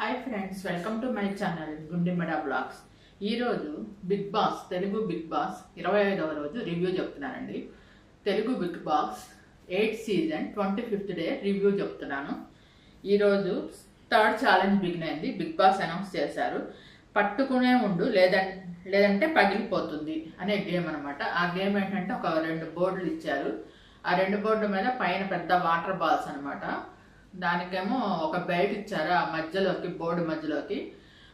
Hi friends, welcome to my channel Gundimeda blogs. ఈరోజు Bigg Boss Telugu Bigg Boss 25వ రోజు review చెప్తున్నానండి. Telugu Bigg Boss 8th season 25th day review చెప్తున్నాను. ఈరోజు third challenge begin అయింది. Bigg Boss announce చేశారు. పట్టుకునే ఉండు లేదంటే పగిలిపోతుంది అనే గేమ్ అనమాట. ఆ గేమ్ ఏంటంటే ఒక 2 బోర్డులు ఇచ్చారు. ఆ 2 బోర్డుల మీద పైన పెద్ద వాటర్ బాల్స్ అనమాట. దానికేమో ఒక బెల్ట్ ఇచ్చారు. ఆ మధ్యలోకి బోర్డు మధ్యలోకి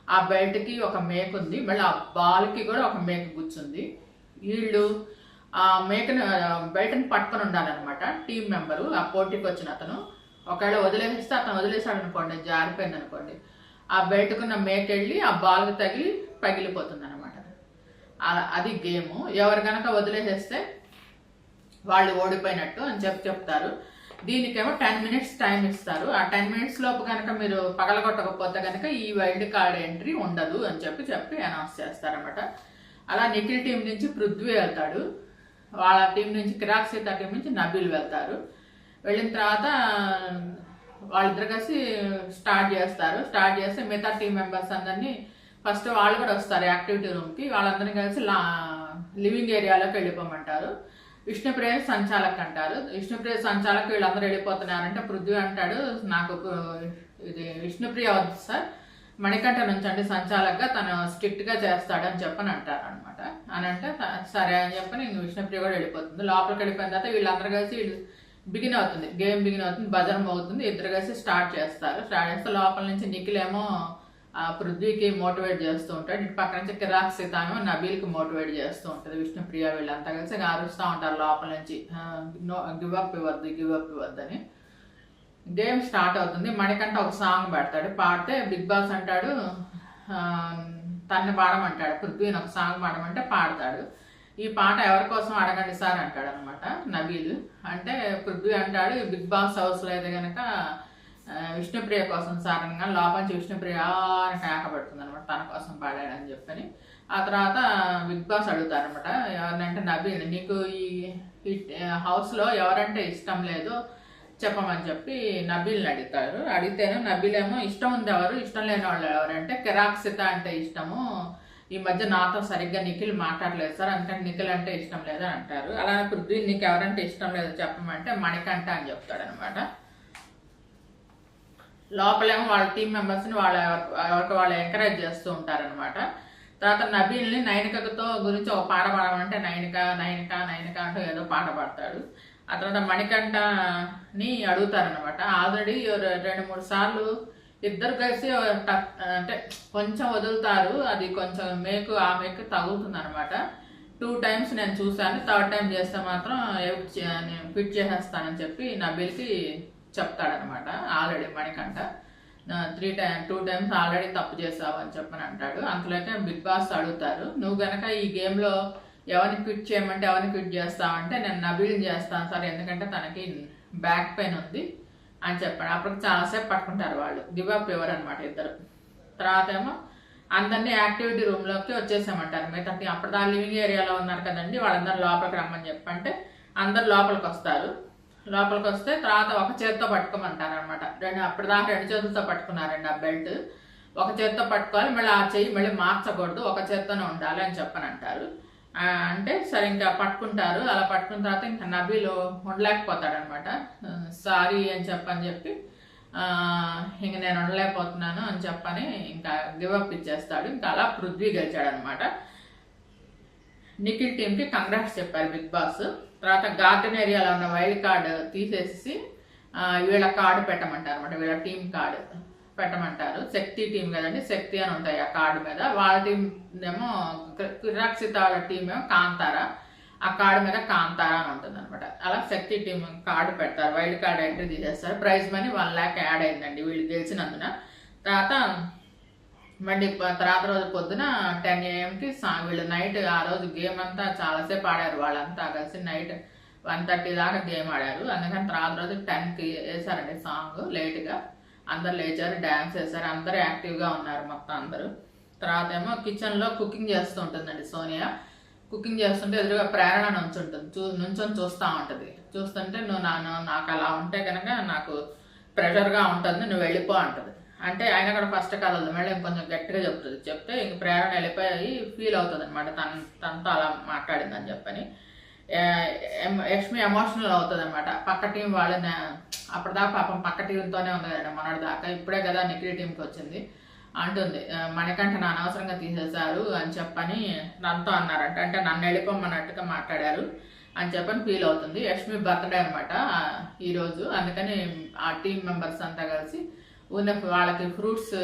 ఆ బెల్ట్కి ఒక మేక ఉంది. మళ్ళీ ఆ బాల్కి కూడా ఒక మేక కూర్చుంది. వీళ్ళు ఆ మేకను బెల్ట్ని పట్టుకొని ఉండాలన్నమాట. టీం మెంబరు ఆ పోటీకి వచ్చిన అతను ఒకవేళ వదిలేస్తే అతను వదిలేసాడు అనుకోండి, జారిపోయింది అనుకోండి, ఆ బెల్ట్కున్న మేక వెళ్ళి ఆ బాల్కి తగిలి పగిలిపోతుంది అనమాట. అది గేము. ఎవరు కనుక వదిలేసేస్తే వాళ్ళు ఓడిపోయినట్టు అని చెప్తారు. దీనికేమో 10 minutes టైం ఇస్తారు. ఆ 10 minutes లోపు కనుక మీరు పగలగొట్టకపోతే కనుక ఈ వైల్డ్ కార్డ్ ఎంట్రీ ఉండదు అని చెప్పి అనౌన్స్ చేస్తారనమాట. అలా నిఖిల్ టీం నుంచి పృథ్వీ వెళ్తాడు. వాళ్ళ టీం నుంచి కిరాక్ సీత టీం నుంచి నబీల్ వెళ్తారు. వెళ్ళిన తర్వాత వాళ్ళిద్దరు కలిసి స్టార్ట్ చేస్తే మిగతా టీం మెంబర్స్ అందరినీ ఫస్ట్ వాళ్ళు కూడా వస్తారు యాక్టివిటీ రూమ్కి. వాళ్ళందరినీ కలిసి లివింగ్ ఏరియాలోకి వెళ్ళిపోమంటారు. విష్ణుప్రియ సంచాలక్ అంటారు. విష్ణుప్రియ సంచాలక్ వీళ్ళందరూ వెళ్ళిపోతున్నారంటే పృథ్వీ అంటాడు, నాకు ఇది విష్ణుప్రియ వద్దు సార్, మణికంఠ నుంచి అంటే సంచాలక్గా తను స్ట్రిక్ట్గా చేస్తాడు అని చెప్పని అంటారు అనమాట. అని అంటే సరే అని చెప్పని ఇంక విష్ణుప్రియ కూడా వెళ్ళిపోతుంది. లోపలికి వెళ్ళిపోయిన తర్వాత వీళ్ళందరూ కలిసి బిగిన్ అవుతుంది, గేమ్ బిగిన్ అవుతుంది, భజన అవుతుంది. ఇద్దరు కలిసి స్టార్ట్ చేస్తే లోపల నుంచి నిఖిల్ ఏమో పృథ్వీకి మోటివేట్ చేస్తూ ఉంటాడు. ఇటు పక్క నుంచి కిరాక్ సీతాను నబీల్కి మోటివేట్ చేస్తూ ఉంటుంది. విష్ణుప్రియ వీళ్ళంతా కలిసి అరుస్తూ ఉంటారు లోపల నుంచి, గివ్ అప్ ఇవ్వద్దు అని. గేమ్ స్టార్ట్ అవుతుంది. మణికంఠ ఒక సాంగ్ పెడతాడు. పాడితే బిగ్ బాస్ అంటాడు తన్ని పాడమంటాడు. పృథ్వీని ఒక సాంగ్ పాడమంటే పాడతాడు. ఈ పాట ఎవరి కోసం అడగండి సార్ అంటాడు అనమాట నబీల్. అంటే పృథ్వీ అంటాడు బిగ్ బాస్ హౌస్లో అయితే కనుక విష్ణుప్రియ కోసం సార్ అనగా లోపల నుంచి విష్ణుప్రియ అని కేకబడుతుంది అనమాట, తన కోసం పాడాడని చెప్పని. ఆ తర్వాత బిగ్ బాస్ అడుగుతారనమాట ఎవరినంటే నబీల్, నీకు ఈ హౌస్లో ఎవరంటే ఇష్టం లేదో చెప్పమని చెప్పి నబీల్ని అడుగుతారు. అడిగితేనే నబీల్ ఏమో ఇష్టం ఉంది ఎవరు, ఇష్టం లేని వాళ్ళు ఎవరంటే కిరాక్ సీత అంటే ఇష్టము, ఈ మధ్య నాతో సరిగ్గా నిఖిల్ మాట్లాడలేదు సార్, అందుకని నిఖిల్ అంటే ఇష్టం లేదని అంటారు. అలానే పృథ్వీ నీకు ఎవరంటే ఇష్టం లేదో చెప్పమంటే మణికంఠ అని చెప్తాడు అనమాట. లోపలేమో వాళ్ళ టీం మెంబర్స్ని ఎవరికి వాళ్ళు ఎంకరేజ్ చేస్తూ ఉంటారనమాట. తర్వాత నబీల్ని నైనికతో గురించి ఒక పాట పాడమంటే నైనిక అంటూ ఏదో పాట పాడతాడు. ఆ తర్వాత మణికంఠని అడుగుతారనమాట. ఆల్రెడీ 2-3 సార్లు ఇద్దరు కలిసి అంటే కొంచెం వదులుతారు, అది కొంచెం ఆ మేకు తగులుతుంది అనమాట. 2 times నేను చూశాను, 3rd time చేస్తే మాత్రం నేను ఫిట్ చేసేస్తానని చెప్పి నబీల్కి చెప్తాడనమాట. ఆల్రెడీ మణికంఠ 2 times ఆల్రెడీ తప్పు చేసావు అని చెప్పని అంటాడు. అంతలోకే బిగ్ బాస్ అడుగుతారు, నువ్వు గనక ఈ గేమ్లో ఎవరిని క్విట్ చేయమంటే ఎవరిని క్విట్ చేస్తావంటే నేను నబీల్ని చేస్తాను సార్, ఎందుకంటే తనకి బ్యాక్ పెయిన్ ఉంది అని చెప్పాడు. అప్పుడు చాలాసేపు పట్టుకుంటారు వాళ్ళు, గివ్ అప్ ఎవరు అనమాట ఇద్దరు. తర్వాత ఏమో అందరినీ యాక్టివిటీ రూమ్లోకి వచ్చేసామంటారు. మిగతా అప్పుడు లివింగ్ ఏరియాలో ఉన్నారు కదండి, వాళ్ళందరూ లోపలికి రమ్మని చెప్పంటే అందరు లోపలికి వస్తారు. లోపలికి వస్తే తర్వాత ఒక చేతితో పట్టుకోమంటారు అనమాట. అప్పటిదాకా 2 చేతులతో పట్టుకున్నారండి ఆ బెల్ట్. ఒక చేతితో పట్టుకోవాలి, మళ్ళీ ఆ చెయ్యి మళ్ళీ మార్చకూడదు, ఒక చేతితోనే ఉండాలి అని చెప్పని అంటారు. అంటే సరే ఇంకా పట్టుకుంటారు. అలా పట్టుకున్న తర్వాత ఇంకా నబీలు ఉండలేకపోతాడు అనమాట. సారీ అని చెప్పి ఇంక నేను ఉండలేకపోతున్నాను అని చెప్పని ఇంకా గివప్ ఇచ్చేస్తాడు. ఇంకా అలా పృథ్వీ గెలిచాడు అనమాట. నిఖిల్ టీంకి కంగ్రాట్స్ చెప్పారు బిగ్ బాస్. తర్వాత గార్డెన్ ఏరియాలో ఉన్న వైల్డ్ కార్డ్ తీసేసి వీళ్ళ కార్డు పెట్టమంటారు అనమాట. వీళ్ళ టీం కార్డు పెట్టమంటారు. శక్తి టీం కదండి, శక్తి అని ఉంటాయి ఆ కార్డు మీద. వాళ్ళ టీం ఏమో కిరాక్షిత వాళ్ళ టీం ఏమో కాంతారా, ఆ కార్డు మీద కాంతారా అని ఉంటుంది అనమాట. అలా శక్తి టీం కార్డు పెడతారు. వైల్డ్ కార్డ్ ఎంట్రీ తీసేస్తారు. ప్రైజ్ మనీ 1 lakh యాడ్ అయిందండి వీళ్ళు గెలిచినందున. తర్వాత మళ్ళీ తర్వాత రోజు పొద్దున 10 AM వీళ్ళు నైట్ ఆ రోజు గేమ్ అంతా చాలాసేపు ఆడారు. వాళ్ళంతా కలిసి నైట్ 1:30 దాకా గేమ్ ఆడారు. అందుకని తర్వాత రోజు 10కి వేసారండి సాంగ్. లేట్గా అందరు లేచారు, డ్యాన్స్ వేసారు, అందరూ యాక్టివ్గా ఉన్నారు మొత్తం అందరూ. తర్వాత ఏమో కిచెన్లో కుకింగ్ చేస్తూ ఉంటుందండి సోనియా. కుకింగ్ చేస్తుంటే ఎదురుగా ప్రేరణ నుంచొని చూస్తూ ఉంటుంది. చూస్తుంటే నువ్వు నాకు అలా ఉంటే కనుక నాకు ప్రెషర్గా ఉంటుంది, నువ్వు వెళ్ళిపో అంటుంది. అంటే ఆయన కూడా ఫస్ట్ కదలదు, మళ్ళీ ఇంకొంచెం గట్టిగా చెప్తుంది. చెప్తే ఇంక ప్రేరణ వెళ్ళిపోయి ఫీల్ అవుతుంది అనమాట, తనతో అలా మాట్లాడిందని చెప్పని. యష్మి ఎమోషనల్ అవుతుంది అనమాట. పక్క టీం వాళ్ళని అప్పటిదాకా పాపం పక్క టీంతోనే ఉంది కదండి మొన్నటి దాకా, ఇప్పుడే కదా నిఖిల్ టీంకి వచ్చింది అంటుంది. మణికంఠను అనవసరంగా తీసేశారు అని చెప్పని నన్నుతో అన్నారంట, అంటే నన్ను వెళ్ళిపోమన్నట్టుగా మాట్లాడారు అని చెప్పని ఫీల్ అవుతుంది. యష్మి బర్త్డే అనమాట ఈరోజు, అందుకని ఆ టీం మెంబర్స్ అంతా కలిసి వాళ్ళకి ఫ్రూట్స్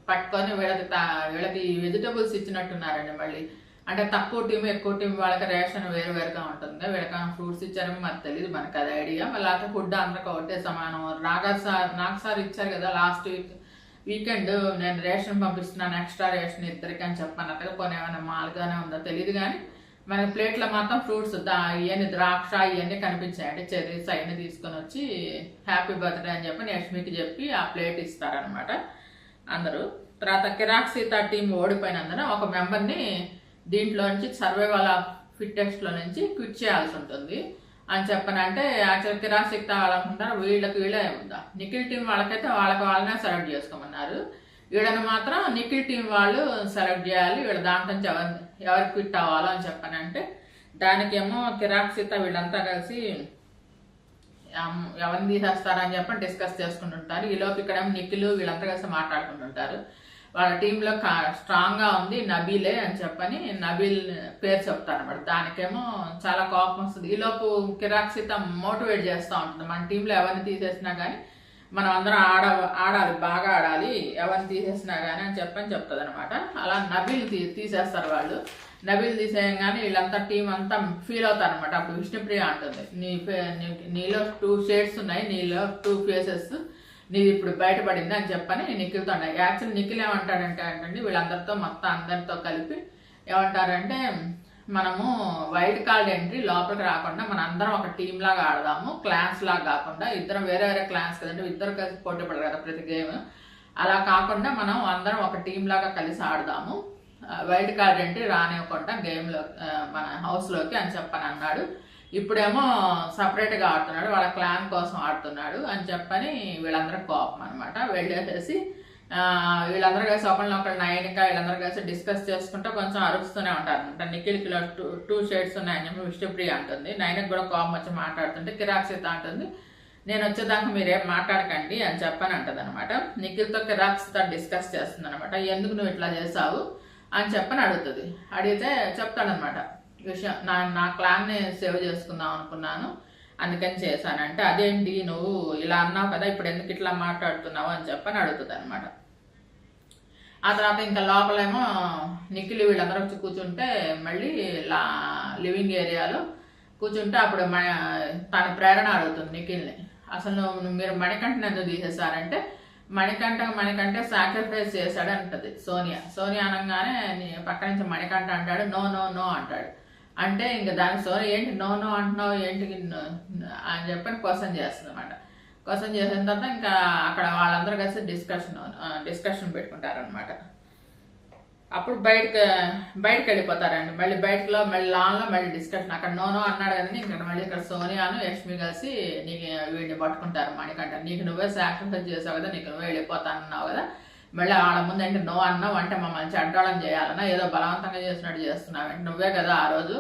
పట్టుకొని వీళ్ళకి వెజిటబుల్స్ ఇచ్చినట్టున్నారండి. మళ్ళీ అంటే తక్కువ టీం ఎక్కువ టీం వాళ్ళకి రేషన్ వేరుగా ఉంటుంది, వీళ్ళకి ఫ్రూట్స్ ఇచ్చారని మాకు తెలియదు, మనకు అది ఐడియా. మళ్ళీ అయితే ఫుడ్ అందరికి ఒకటే సమానం. నాకు సార్ ఇచ్చారు కదా లాస్ట్ వీకెండ్, నేను రేషన్ పంపిస్తున్నాను ఎక్స్ట్రా రేషన్ ఇద్దరికి అని చెప్పన్నట్టుగా, కొన్ని ఏమైనా మాల్గానే ఉందో తెలియదు కానీ మనకి ప్లేట్లో మాత్రం ఫ్రూట్స్ ఇవన్నీ ద్రాక్ష ఇవన్నీ కనిపించాయి. అంటే చెర్రీస్ అవన్నీ తీసుకొని వచ్చి హ్యాపీ బర్త్డే అని చెప్పి యష్మికి చెప్పి ఆ ప్లేట్ ఇస్తారనమాట అందరూ. తర్వాత కిరాక్ సీత టీం ఓడిపోయినందున ఒక మెంబర్ని దీంట్లో నుంచి సర్వైవల్ ఫిట్టెస్ట్లో నుంచి క్విట్ చేయాల్సి ఉంటుంది అని చెప్పనంటే, యాక్చువల్ కిరాక్ సీత వాళ్ళనుకుంటారు వీళ్ళే ఉందా, నిఖిల్ టీం వాళ్ళకైతే వాళ్ళనే సెలెక్ట్ చేసుకోమన్నారు. వీళ్ళని మాత్రం నిఖిల్ టీం వాళ్ళు సెలెక్ట్ చేయాలి, వీళ్ళ దాంట్లో నుంచి ఎవరు క్విట్ అవ్వాలో అని చెప్పనంటే, దానికేమో కిరాక్ సీత వీళ్ళంతా కలిసి ఎవరిని తీసేస్తారని చెప్పని డిస్కస్ చేసుకుంటుంటారు. ఈలోపు ఇక్కడేమో నిఖిల్ వీళ్ళంతా కలిసి మాట్లాడుకుంటుంటారు. వాళ్ళ టీంలో స్ట్రాంగ్గా ఉంది నబీలే అని చెప్పని నబీల్ పేరు చెప్తారనమాట. దానికేమో చాలా కోపం వస్తుంది. ఈలోపు కిరాక్ సీత మోటివేట్ చేస్తూ ఉంటుంది, మన టీంలో ఎవరిని తీసేసినా కానీ మనం అందరం ఆడాలి, బాగా ఆడాలి, ఎవరిని తీసేసినా కానీ అని చెప్తుంది అనమాట. అలా నబీల్ తీసేస్తారు వాళ్ళు. నబీల్ తీసేయంగానే వీళ్ళంతా టీం అంతా ఫీల్ అవుతారు అనమాట. అప్పుడు విష్ణుప్రియ అంటుంది, నీలో 2 షేడ్స్ ఉన్నాయి, నీలో 2 ఫేసెస్, నీది ఇప్పుడు బయటపడింది అని చెప్పని నిఖిల్తో అన్నారు. యాక్చువల్లీ నిఖిల్ ఏమంటాడంటే అంటండి, వీళ్ళందరితో మొత్తం అందరితో కలిపి ఏమంటారంటే, మనము వైల్డ్ కార్డ్ ఎంట్రీ లోపలికి రాకుండా మన అందరం ఒక టీం లాగా ఆడదాము, క్లాన్స్ లాగా కాకుండా. ఇద్దరం వేరే క్లాన్స్ కదంటే ఇద్దరు కలిసి పోటీ పడరు కదా ప్రతి గేమ్, అలా కాకుండా మనం అందరం ఒక టీం లాగా కలిసి ఆడదాము, వైల్డ్ కార్డ్ ఎంట్రీ రానివ్వకుండా గేమ్లో మన హౌస్లోకి అని చెప్పని అన్నాడు. ఇప్పుడేమో సపరేట్గా ఆడుతున్నాడు, వాళ్ళ క్లాన్ కోసం ఆడుతున్నాడు అని చెప్పని వీళ్ళందరూ కోపం అనమాట. వెళ్ళేసేసి వీళ్ళందరూ కలిసి ఒకళ్ళనొకళ్ళు నైనిక వీళ్ళందరూ కలిసి డిస్కస్ చేసుకుంటూ కొంచెం అరుస్తూనే ఉంటారు అనమాట. నిఖిల్కి 2 షేడ్స్ ఉన్నాయని చెప్పి విష్ణుప్రియ అంటుంది. నైనకి కూడా కోపం వచ్చి మాట్లాడుతుంటే కిరాక్ సీత అంటుంది, నేను వచ్చేదాకా మీరేం మాట్లాడకండి అని చెప్పని అంటుంది అనమాట. నిఖిల్తో కిరాక్ సీత డిస్కస్ చేస్తుంది అనమాట. ఎందుకు నువ్వు ఇట్లా చేసావు అని చెప్పని అడుగుతుంది. అడిగితే చెప్తాడనమాట విషయం, నా క్లాన్ని సేవ్ చేసుకుందాం అనుకున్నాను అందుకని చేశానంటే, అదేంటి నువ్వు ఇలా అన్నావు కదా, ఇప్పుడు ఎందుకు ఇట్లా మాట్లాడుతున్నావు అని చెప్పని అడుగుతుంది అనమాట. ఆ తర్వాత ఇంకా లోపలేమో నిఖిల్ వీళ్ళందరూ వచ్చి కూర్చుంటే, మళ్ళీ లివింగ్ ఏరియాలో కూర్చుంటే అప్పుడు తన ప్రేరణ అడుగుతుంది నిఖిల్ని, అసలు మీరు మణికంఠని ఎందుకు తీసేశారంటే, మణికంఠ సాక్రిఫైస్ చేశాడు అంటది సోనియా అనగానే పక్క నుంచి మణికంఠ అంటాడు నో నో నో అంటాడు. అంటే ఇంకా దాని సోనియా ఏంటి నో నో అంటున్నావు ఏంటి అని చెప్పని క్వశ్చన్ చేస్తుంది అనమాట. క్వశ్చన్ చేసిన తర్వాత ఇంకా అక్కడ వాళ్ళందరూ కలిసి డిస్కషన్ పెట్టుకుంటారనమాట. అప్పుడు బయటకు వెళ్ళిపోతారండి. మళ్ళీ మళ్ళీ లాన్లో మళ్ళీ డిస్కషన్. అక్కడ నో అన్నాడు కదండి, ఇక్కడ మళ్ళీ ఇక్కడ సోనియాను యష్మి కలిసి నీకు వీడిని పట్టుకుంటారు. మణికంఠ నీకు నువ్వే సాక్రిఫైస్ చేసావు కదా, నీకు నువ్వే వెళ్ళిపోతానన్నావు కదా, మళ్ళీ వాళ్ళ ముందు అంటే నో అన్నావు అంటే మమ్మల్ని చెడ్డోళం చేయాలన్నా, ఏదో బలవంతంగా చేసినట్టు చేస్తున్నావు అంటే, నువ్వే కదా ఆ రోజు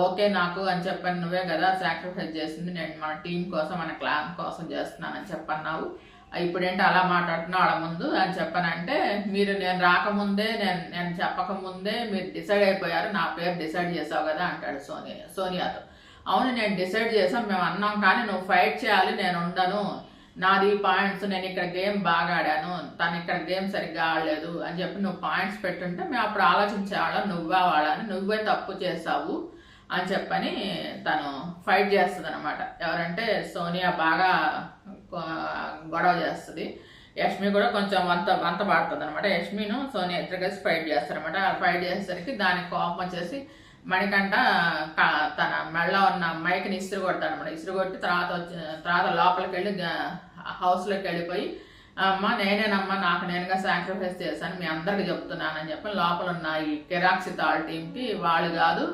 ఓకే నాకు అని చెప్పని, నువ్వే కదా సాక్రిఫైస్ చేసింది, నేను మన టీం కోసం మన క్లాన్ కోసం చేస్తున్నానని చెప్పన్నావు, ఇప్పుడేంటి అలా మాట్లాడుతున్నావు వాళ్ళ ముందు అని చెప్పనంటే, మీరు నేను రాకముందే నేను చెప్పకముందే మీరు డిసైడ్ అయిపోయారు, నా పేరు డిసైడ్ చేసావు కదా అంటాడు సోనియాతో. అవును నేను డిసైడ్ చేసాం, మేము అన్నాం, కానీ నువ్వు ఫైట్ చేయాలి, నేను ఉండను, నాది పాయింట్స్, నేను ఇక్కడ గేమ్ బాగా ఆడాను, తను ఇక్కడ గేమ్ సరిగ్గా ఆడలేదు అని చెప్పి నువ్వు పాయింట్స్ పెట్టుంటే మేము అప్పుడు ఆలోచించేవాళ్ళం, నువ్వే వాడని, నువ్వే తప్పు చేసావు అని చెప్పని తను ఫైట్ చేస్తుంది అనమాట. ఎవరంటే సోనియా బాగా గొడవ చేస్తుంది, యష్మి కూడా కొంచెం వంత పాడుతుంది అనమాట. యష్మిను సోనియా ఇద్దరు కలిసి ఫైట్ చేస్తారనమాట. ఫైట్ చేసేసరికి దానికి కోపం వచ్చేసి మణికంఠ తన మెడలో ఉన్న మైక్ని ఇసురు కొడతాడు అనమాట. ఇసురు కొట్టి తర్వాత లోపలికి వెళ్ళి హౌస్లోకి వెళ్ళిపోయి, అమ్మ నేనేనమ్మా, నాకు నేనుగా సాక్రిఫైస్ చేశాను, మీ అందరికి చెప్తున్నానని చెప్పి లోపల ఉన్న ఈ కిరాక్ సితాల్ టీంకి వాళ్ళు కాదు,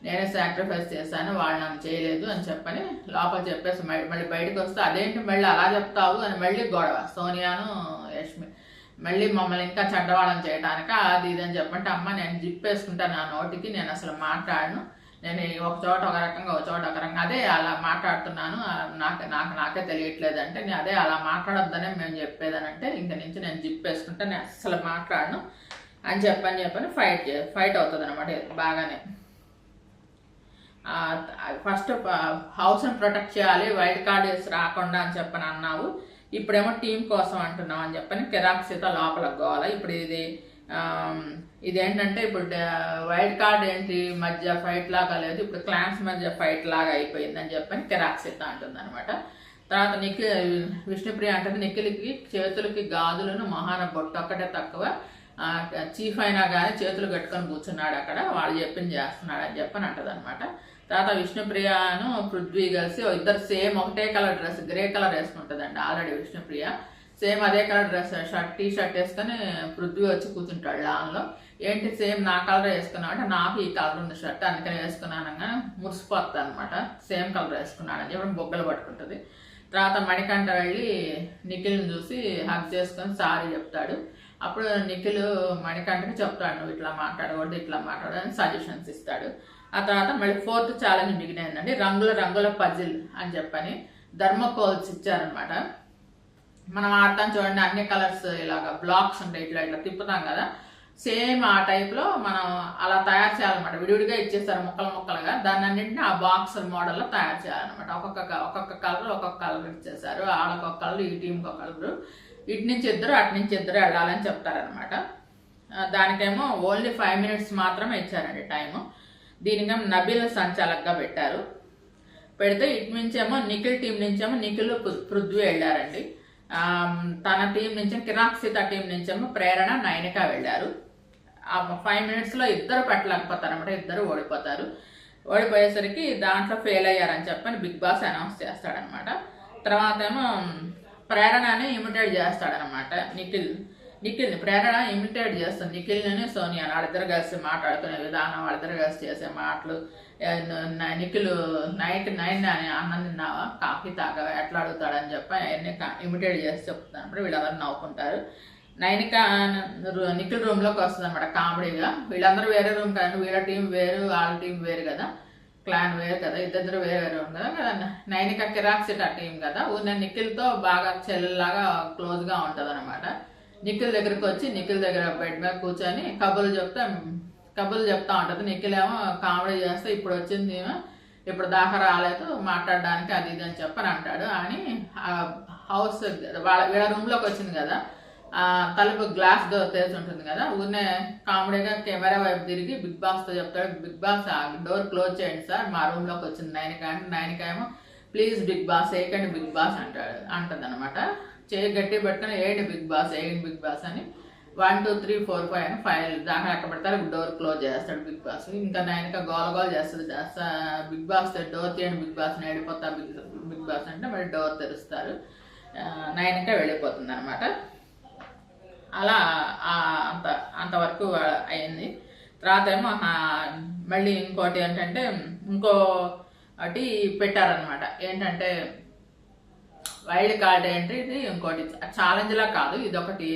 నేనే సాక్రిఫైస్ చేశాను, వాళ్ళు నన్ను చేయలేదు అని చెప్పని లోపల చెప్పేసి మళ్ళీ బయటకు వస్తే అదేంటి మళ్ళీ అలా చెప్తావు అని మళ్ళీ గొడవ సోనియాను యష్మి మళ్ళీ మమ్మల్ని ఇంకా చెడ్డవాళ్ళని చేయడానికి అది ఇది అని చెప్పంటే అమ్మ నేను జిప్ వేసుకుంటాను నా నోటికి, నేను అసలు మాట్లాడను, నేను ఒక చోట ఒక రకంగా ఒక చోట ఒక రకంగా అదే అలా మాట్లాడుతున్నాను, నాకే తెలియట్లేదు అంటే నేను అదే అలా మాట్లాడొద్దనే మేము చెప్పేదనంటే ఇంక నుంచి నేను జిప్ వేసుకుంటే నేను అసలు మాట్లాడను అని చెప్పని ఫైట్ అవుతుంది అనమాట బాగానే. ఫస్ట్ హౌస్ని ప్రొటెక్ట్ చేయాలి, వైల్డ్ కార్డ్ రాకుండా అని చెప్పని అన్నావు, ఇప్పుడేమో టీం కోసం అంటున్నావు అని చెప్పని కిరాక్ సీత లోపల గోవాలి. ఇప్పుడు ఇదేంటంటే ఇప్పుడు వైల్డ్ కార్డ్ ఏంటి మధ్య ఫైట్ లాగా లేదు, ఇప్పుడు క్లాన్స్ మధ్య ఫైట్ లాగా అయిపోయింది అని చెప్పని కిరాక్ సీత అంటుంది అనమాట. తర్వాత విష్ణుప్రియ అంటుంది నిఖిల్కి చేతులకి గాజులను మహాన బొట్టు ఒక్కటే తక్కువ, చీఫ్ అయినా కానీ చేతులు కట్టుకొని కూర్చున్నాడు అక్కడ, వాళ్ళు చెప్పింది చేస్తున్నాడు అని చెప్పని అంటది అనమాట. తర్వాత విష్ణుప్రియను పృథ్వీ కలిసి ఇద్దరు సేమ్ ఒకటే కలర్ డ్రెస్ గ్రే కలర్ వేసుకుంటుందండి ఆల్రెడీ విష్ణుప్రియ, సేమ్ అదే కలర్ డ్రెస్ టీ షర్ట్ వేసుకొని పృథ్వీ వచ్చి కూర్చుంటాడు లాన్లో. ఏంటి సేమ్ నా కలర్ వేసుకున్నావు అంటే నాకు ఈ కలర్ ఉంది షర్ట్ అందుకని వేసుకున్నాను కానీ మురిసిపోతుంది అనమాట, సేమ్ కలర్ వేసుకున్నాడు అని చెప్పి బొగ్గలు పట్టుకుంటుంది. తర్వాత మణికంఠ వెళ్ళి నిఖిల్ని చూసి హగ్ చేసుకొని సారీ చెప్తాడు. అప్పుడు నిఖిల్ మణికంఠకి చెప్తాడు నువ్వు ఇట్లా మాట్లాడకూడదు ఇట్లా మాట్లాడదు అని సజెషన్స్ ఇస్తాడు. ఆ తర్వాత మళ్ళీ 4th ఛాలెంజ్ మిగిలిందండి, రంగుల పజిల్ అని చెప్పని థర్మోకోల్స్ ఇచ్చారనమాట. మనం ఆడతాం చూడండి అన్ని కలర్స్ ఇలాగా బ్లాక్స్ ఉంటాయి, ఇట్లా తిప్పుతాం కదా, సేమ్ ఆ టైప్లో మనం అలా తయారు చేయాలన్నమాట. విడివిడిగా ఇచ్చేస్తారు ముక్కలుగా, దాన్ని అన్నింటినీ ఆ బాక్స్ మోడల్లో తయారు చేయాలన్నమాట. ఒక్కొక్క కలర్ ఇచ్చేసారు, ఆడొక్కొక్క కలర్ ఈ టీంకి ఒక కలర్, ఇటు నుంచి ఇద్దరు అటు నుంచి ఇద్దరు వెళ్ళాలని చెప్తారనమాట. దానికేమో ఓన్లీ 5 minutes మాత్రమే ఇచ్చారండి టైము. దీనికేమో నబీల్ సంచాలకుగా పెట్టారు. పెడితే ఇటు నుంచేమో నిఖిల్ టీం నుంచేమో నిఖిల్ పృథ్వీ వెళ్ళారండి. తన టీం నుంచి కిరాక్ సీత టీం నుంచేమో ప్రేరణ నైనిక వెళ్ళారు. ఆ 5 minutesలో ఇద్దరు పెట్టలేకపోతారు అనమాట, ఇద్దరు ఓడిపోతారు. ఓడిపోయేసరికి దాంట్లో ఫెయిల్ అయ్యారని చెప్పని బిగ్ బాస్ అనౌన్స్ చేస్తాడనమాట. తర్వాత ఏమో ప్రేరణని ఇమిటేట్ చేస్తాడనమాట నిఖిల్ని ప్రేరణ ఇమిటేట్ చేస్తుంది నిఖిల్ని సోనియా వాళ్ళిద్దరు కలిసి మాట్లాడుకునే విధానం, వాళ్ళిద్దరు కలిసి చేసే మాటలు. నిఖిల్ నైన్ అని అన్నం తిన్నావా కాఫీ తాగా ఎట్లా అడుగుతాడని చెప్పి అవన్నీ ఇమిటేట్ చేసి చెప్తాను, వీళ్ళందరూ నవ్వుకుంటారు. నైనిక నిఖిల్ రూమ్లోకి వస్తుంది అనమాట కామెడీగా, వీళ్ళందరూ వేరే రూమ్ కదండి, వీళ్ళ టీం వేరు వాళ్ళ టీం వేరు కదా, క్లాన్ వేరు కదా, ఇద్దరు వేరే రూమ్ కదా. నైనిక కిరాక్ సీత టీం కదా, నేను నిఖిల్తో బాగా చెల్లెలాగా క్లోజ్గా ఉంటుంది అనమాట. నిఖిల్ దగ్గరికి వచ్చి నిఖిల్ దగ్గర బెడ్ మీద కూర్చొని కబుర్లు చెప్తా ఉంటుంది. నిఖిల్ ఏమో కామెడీ చేస్తే ఇప్పుడు వచ్చింది ఇప్పుడు దాకా రాలేదు మాట్లాడడానికి అది ఇది అని చెప్పని అంటాడు. అని హౌస్ వీళ్ళ రూమ్లోకి వచ్చింది కదా, తలుపు గ్లాస్ డోర్ తెరిచి ఉంటుంది కదా, ఊరినే కామెడీగా కెమెరా వైపు తిరిగి బిగ్ బాస్తో చెప్తాడు, బిగ్ బాస్ డోర్ క్లోజ్ చేయండి సార్ మా రూమ్లోకి వచ్చింది నైనిక అంటే, నైనిక ఏమో ప్లీజ్ బిగ్ బాస్ వేయకండి బిగ్ బాస్ అంటది అనమాట. చేయి గట్టి పెట్టుకుని వేయండి బిగ్ బాస్ అని 1 2 3 4 5 అని 5 దాకా ఎక్కడ పెడతారు, డోర్ క్లోజ్ చేస్తాడు బిగ్ బాస్. ఇంకా నైనిక గోల చేస్తుంది, బిగ్ బాస్ డోర్ తీయండి బిగ్ బాస్ వెళ్ళిపోతా బిగ్ బాస్ అంటే మరి డోర్ తెరుస్తారు, నైనిక వెళ్ళిపోతుంది అనమాట. అలా అంతవరకు అయింది. తర్వాత ఏమో మళ్ళీ ఇంకోటి ఏంటంటే ఇంకోటి పెట్టారనమాట, ఏంటంటే వైల్డ్ కార్డ్ ఎంట్రీ. ఇది ఇంకోటి ఛాలెంజ్ లా కాదు, ఇది ఒకటి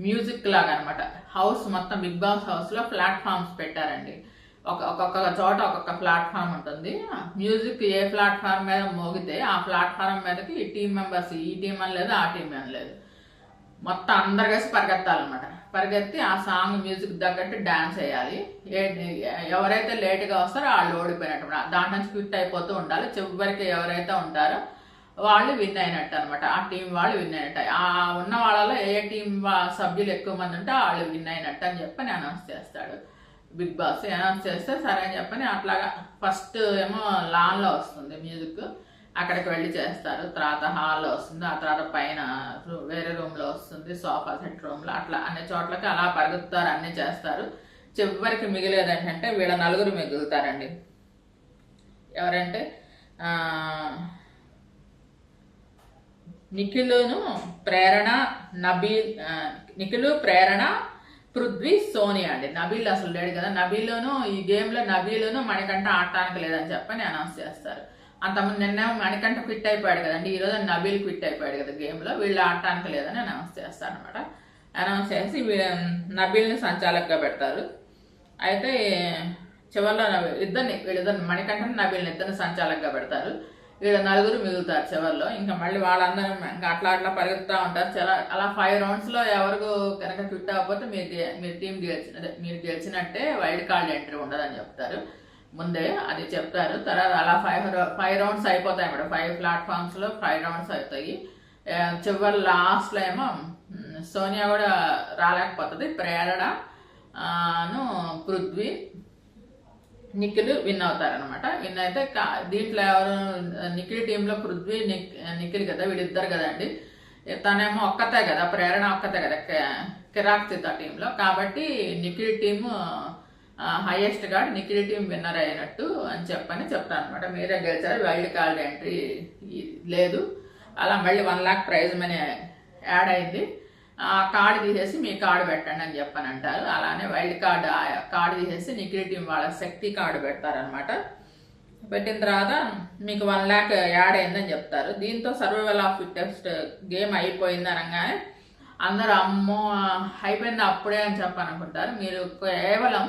మ్యూజిక్ లాగా అనమాట. హౌస్ మొత్తం బిగ్ బాస్ హౌస్లో ప్లాట్ఫామ్స్ పెట్టారండి, ఒక్కొక్క చోట ఒక్కొక్క ప్లాట్ఫామ్ ఉంటుంది. మ్యూజిక్ ఏ ప్లాట్ఫామ్ మీద మోగితే ఆ ప్లాట్ఫామ్ మీదకి ఈ టీం మెంబర్స్ ఈ టీం అని లేదు ఆ టీం అని లేదు, మొత్తం అందరు కలిసి పరిగెత్తాలన్నమాట. పరిగెత్తి ఆ సాంగ్ మ్యూజిక్ తగ్గట్టు డాన్స్ వేయాలి. ఎవరైతే లేట్గా వస్తారో వాళ్ళు ఓడిపోయినట్టు, దాంట్లో నుంచి క్విట్ అయిపోతూ ఉండాలి. చివరికి ఎవరైతే ఉంటారో వాళ్ళు విన్ అయినట్టు అనమాట, ఆ టీం వాళ్ళు విన్ అయినట్టు. ఆ ఉన్న వాళ్ళలో ఏ టీం సభ్యులు ఎక్కువ మంది ఉంటే వాళ్ళు విన్ అయినట్టు అని చెప్పని అనౌన్స్ చేస్తాడు బిగ్ బాస్. అనౌన్స్ చేస్తే సరే అని చెప్పని అట్లాగా ఫస్ట్ ఏమో లాన్లో వస్తుంది మ్యూజిక్, అక్కడికి వెళ్ళి చేస్తారు. తర్వాత హాల్లో వస్తుంది, ఆ తర్వాత పైన వేరే రూమ్లో వస్తుంది, సోఫా సెట్ రూమ్లో, అట్లా అన్ని చోట్లకి అలా పరుగుతారు, అన్నీ చేస్తారు. చివరికి మిగిలేదు ఏంటంటే వీళ్ళ నలుగురు మిగులుతారండి. ఎవరంటే నిఖిల్, ప్రేరణ, పృథ్వీ, సోనియా అండి. నబీల్ అసలు లేడు కదా. నబీలును ఈ గేమ్లో నబీలును మణికంఠ ఆడటానికి లేదని చెప్పని అనౌన్స్ చేస్తారు. అంతకుముందు నిన్న మణికంఠ క్విట్ అయిపోయాడు కదండి. ఈరోజు నబీల్ క్విట్ అయిపోయాడు కదా గేమ్లో. వీళ్ళు ఆడటానికి లేదని అనౌన్స్ చేస్తారు అనమాట. అనౌన్స్ చేసి నబీల్ని సంచాలకుగా పెడతారు. అయితే చివరిలో వీళ్ళిద్దరిని మణికంఠని నబీల్ని ఇద్దరిని సంచాలకుగా పెడతారు. వీళ్ళ నలుగురు మిగులుతారు చివరిలో. ఇంకా మళ్ళీ వాళ్ళందరూ ఇంకా అట్లా పరిగెత్తుతూ ఉంటారు. అలా 5 రౌండ్స్లో ఎవరికి కనుక క్విట్ అవ్వకపోతే మీరు టీం మీరు గెలిచినట్టే వైల్డ్ కార్డ్ ఎంట్రీ ఉండదని చెప్తారు. ముందే అది చెప్తారు. తర్వాత అలా 5 రౌండ్స్ అయిపోతాయి అన్నమాట. 5 ప్లాట్ఫామ్స్లో 5 రౌండ్స్ అవుతాయి. చివరి లాస్ట్లో ఏమో సోనియా కూడా రాలేకపోతుంది. ప్రేరణ పృథ్వీ, నిఖిల్ విన్ అవుతారనమాట. విన్ అయితే దీంట్లో ఎవరు నిఖిల్ టీంలో పృథ్వీ నిఖిల్ కదా, వీళ్ళిద్దరు కదండి. తనేమో ఒక్కతే కదా, ప్రేరణ ఒక్కతే కదా కిరాక్ సిద్ధ టీంలో. కాబట్టి నిఖిల్ టీము హైయెస్ట్ గా నిఖిల్ టీం విన్నర్ అయినట్టు అని చెప్తాను అనమాట. మీరే గెలిచారు, వైల్డ్ కార్డ్ ఎంట్రీ లేదు. అలా మళ్ళీ 1 lakh ప్రైజ్ మనీ యాడ్ అయింది. ఆ కార్డు తీసేసి మీ కార్డు పెట్టండి అని చెప్పని అంటారు. అలానే వైల్డ్ కార్డు తీసేసి నిఖిల్ టీం వాళ్ళ శక్తి కార్డు పెడతారనమాట. పెట్టిన తర్వాత మీకు 1 lakh యాడ్ అయిందని చెప్తారు. దీంతో సర్వైవల్ ఆఫ్ ఫిట్టెస్ట్ గేమ్ అయిపోయింది అనగానే అందరూ అమ్మో అయిపోయింది అప్పుడే అని చెప్పనుకుంటారు. మీరు కేవలం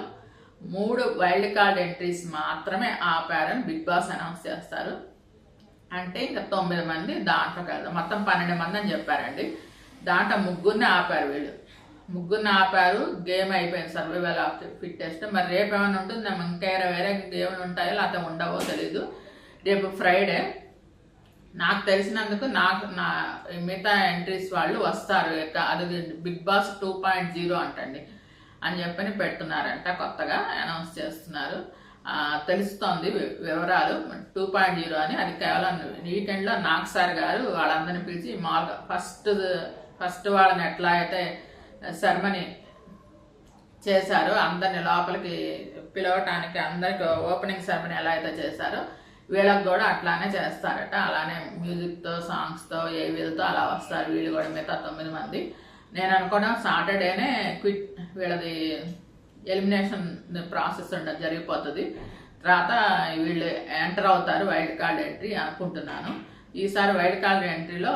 3 వైల్డ్ కార్డ్ ఎంట్రీస్ మాత్రమే ఆపారని బిగ్ బాస్ అనౌన్స్ చేస్తారు. అంటే ఇంకా 9 మంది దాంట్లోకి వెళ్దాం. మొత్తం 12 మంది అని చెప్పారండి. దాంట్లో 3 ఆపారు. వీళ్ళు 3 ఆపారు. గేమ్ అయిపోయింది సర్వైవల్ ఆఫ్ ఫిట్టెస్ట్. మరి రేపు ఏమైనా ఉంటుంది, ఇంకా వేరే గేమ్లు ఉంటాయో లేకపోతే ఉండవో తెలీదు. రేపు ఫ్రైడే. నాకు తెలిసినందుకు నా మిగతా ఎంట్రీస్ వాళ్ళు వస్తారు. అది బిగ్ బాస్ 2.0 అంటండి అని చెప్పని పెడుతున్నారంట. కొత్తగా అనౌన్స్ చేస్తున్నారు. తెలుస్తోంది వివరాలు 2.0 అని. అది కేవలం వీకెండ్లో నాగ్ సార్ గారు వాళ్ళందరినీ పిలిచి మామూలుగా ఫస్ట్ వాళ్ళని ఎట్లా అయితే సెరమనీ చేశారో అందరిని లోపలికి పిలవటానికి, అందరికి ఓపెనింగ్ సెరమనీ ఎలా అయితే చేశారో వీళ్ళకి కూడా అట్లానే చేస్తారట. అలానే మ్యూజిక్తో, సాంగ్స్తో, వీళ్ళతో అలా వస్తారు వీళ్ళు కూడా. మిగతా 9 మంది. నేను అనుకోవడం సాటర్డేనే వీళ్ళది ఎలిమినేషన్ ప్రాసెస్ జరిగిపోతుంది. తర్వాత వీళ్ళు ఎంటర్ అవుతారు వైల్డ్ కార్డ్ ఎంట్రీ అనుకుంటున్నాను. ఈసారి వైల్డ్ కార్డ్ ఎంట్రీలో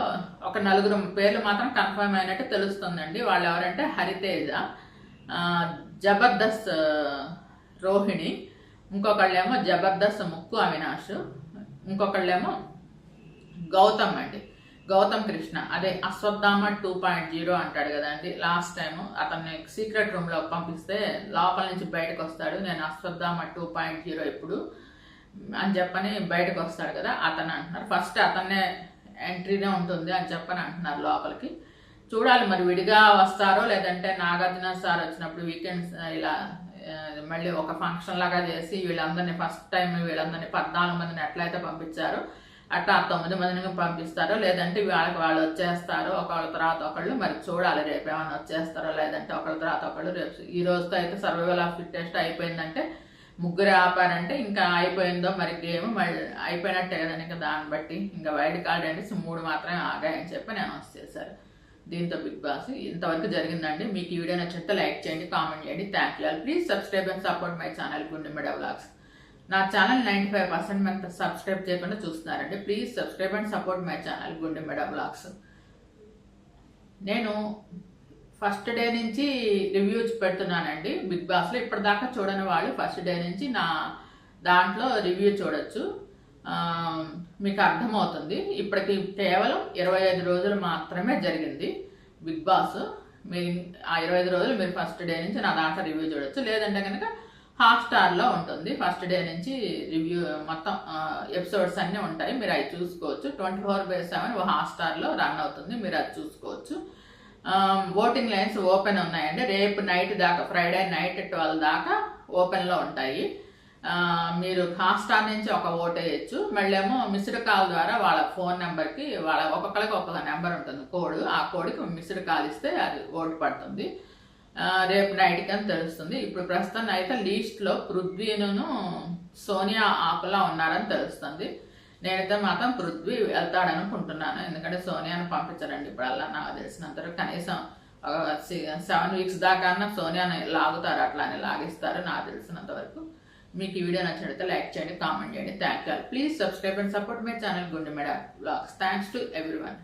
ఒక 4 పేర్లు మాత్రం కన్ఫర్మ్ అయినట్టు తెలుస్తుందండి. వాళ్ళు ఎవరంటే హరితేజ, జబర్దస్త్ రోహిణి, ఇంకొకళ్ళేమో జబర్దస్త్ ముక్కు అవినాష్, ఇంకొకళ్ళేమో గౌతమ్ అండి, గౌతమ్ కృష్ణ. అదే అశ్వత్థామ 2.0 అంటాడు కదండి. లాస్ట్ టైం అతన్ని సీక్రెట్ రూమ్ లో పంపిస్తే లోపల నుంచి బయటకు వస్తాడు. నేను అశ్వత్థామ 2.0 ఇప్పుడు అని చెప్పని బయటకు వస్తాడు కదా, అతను అంటున్నారు. ఫస్ట్ అతన్నే ఎంట్రీనే ఉంటుంది అని చెప్పని అంటున్నారు లోపలికి. చూడాలి మరి విడిగా వస్తారో లేదంటే నాగార్జున సార్ వచ్చినప్పుడు వీకెండ్స్ ఇలా మళ్ళీ ఒక ఫంక్షన్ లాగా చేసి వీళ్ళందరినీ ఫస్ట్ టైం వీళ్ళందరినీ 14 మందిని ఎట్లయితే పంపించారో అట్లా 9 మందిని పంపిస్తారో లేదంటే వాళ్ళు వచ్చేస్తారో ఒకళ్ళ తర్వాత ఒకళ్ళు. మరి చూడాలి రేపు ఏమైనా వచ్చేస్తారో లేదంటే ఒకళ్ళ తర్వాత ఒకళ్ళు. రేపు ఈ రోజుతో అయితే సర్వైవల్ ఆఫ్ ఫిట్టెస్ట్ అయిపోయిందంటే 3 ఆపారంటే ఇంకా అయిపోయిందో మరి గేమ్ మళ్ళీ అయిపోయినట్టే కదండి. ఇంకా దాన్ని బట్టి ఇంకా వైల్డ్ కార్డ్ అంటే 3 మాత్రమే ఆగాయని చెప్పి అనౌన్స్ చేశారు. దీంతో బిగ్ బాస్ ఇంతవరకు జరిగిందండి. మీకు ఈ వీడియో నచ్చితే లైక్ చేయండి, కామెంట్ చేయండి. Thank you. Please subscribe and support my channel Gundemeda vlogs. నా ఛానల్ 95% మంది సబ్స్క్రైబ్ చేయకుండా చూస్తున్నారండి. Please subscribe and support my channel Gundemeda vlogs. నేను ఫస్ట్ డే నుంచి రివ్యూస్ పెడుతున్నానండి బిగ్ బాస్లో. ఇప్పటిదాకా చూడని వాళ్ళు ఫస్ట్ డే నుంచి నా దాంట్లో రివ్యూ చూడొచ్చు, మీకు అర్థమవుతుంది. ఇప్పటికి కేవలం 25 రోజులు మాత్రమే జరిగింది బిగ్ బాస్. మీరు ఆ 25 రోజులు మీరు ఫస్ట్ డే నుంచి నా దాంట్లో రివ్యూ చూడొచ్చు. లేదంటే కనుక హాట్స్టార్లో ఉంటుంది. ఫస్ట్ డే నుంచి రివ్యూ మొత్తం ఎపిసోడ్స్ అన్నీ ఉంటాయి, మీరు అవి చూసుకోవచ్చు. 24/7 హాట్స్టార్లో రన్ అవుతుంది, మీరు అది చూసుకోవచ్చు. ఓటింగ్ లైన్స్ ఓపెన్ ఉన్నాయండి. రేపు నైట్ దాకా, ఫ్రైడే నైట్ 12 దాకా ఓపెన్లో ఉంటాయి. మీరు హాట్స్టార్ నుంచి ఒక ఓట్ వేయచ్చు. మళ్ళీ ఏమో మిస్డ్ కాల్ ద్వారా వాళ్ళ ఫోన్ నెంబర్కి ఒక్కొక్కరికి ఒక్కొక్క నెంబర్ ఉంటుంది, కోడ్. ఆ కోడ్కి మిస్డ్ కాల్ ఇస్తే అది ఓటు పడుతుంది. రేపు నైట్కి అని తెలుస్తుంది. ఇప్పుడు ప్రస్తుతం అయితే లీస్ట్లో పృథ్వీను సోనియా ఆకులా ఉన్నారని తెలుస్తుంది. నేనైతే మాత్రం పృథ్వీ వెళ్తాడనుకుంటున్నాను. ఎందుకంటే సోనియాను పంపించారండి ఇప్పుడల్లా నాకు తెలిసినంత. కనీసం 7 వీక్స్ దాకా సోనియాని లాగుతారు, అట్లానే లాగిస్తారు నాకు తెలిసినంత వరకు. మీకు ఈ వీడియో నచ్చినట్లయితే లైక్ చేయండి, కామెంట్ చేయండి. Thank you. Please subscribe and support my channel గుండె మెడ బ్లాగ్స్. Thanks to everyone.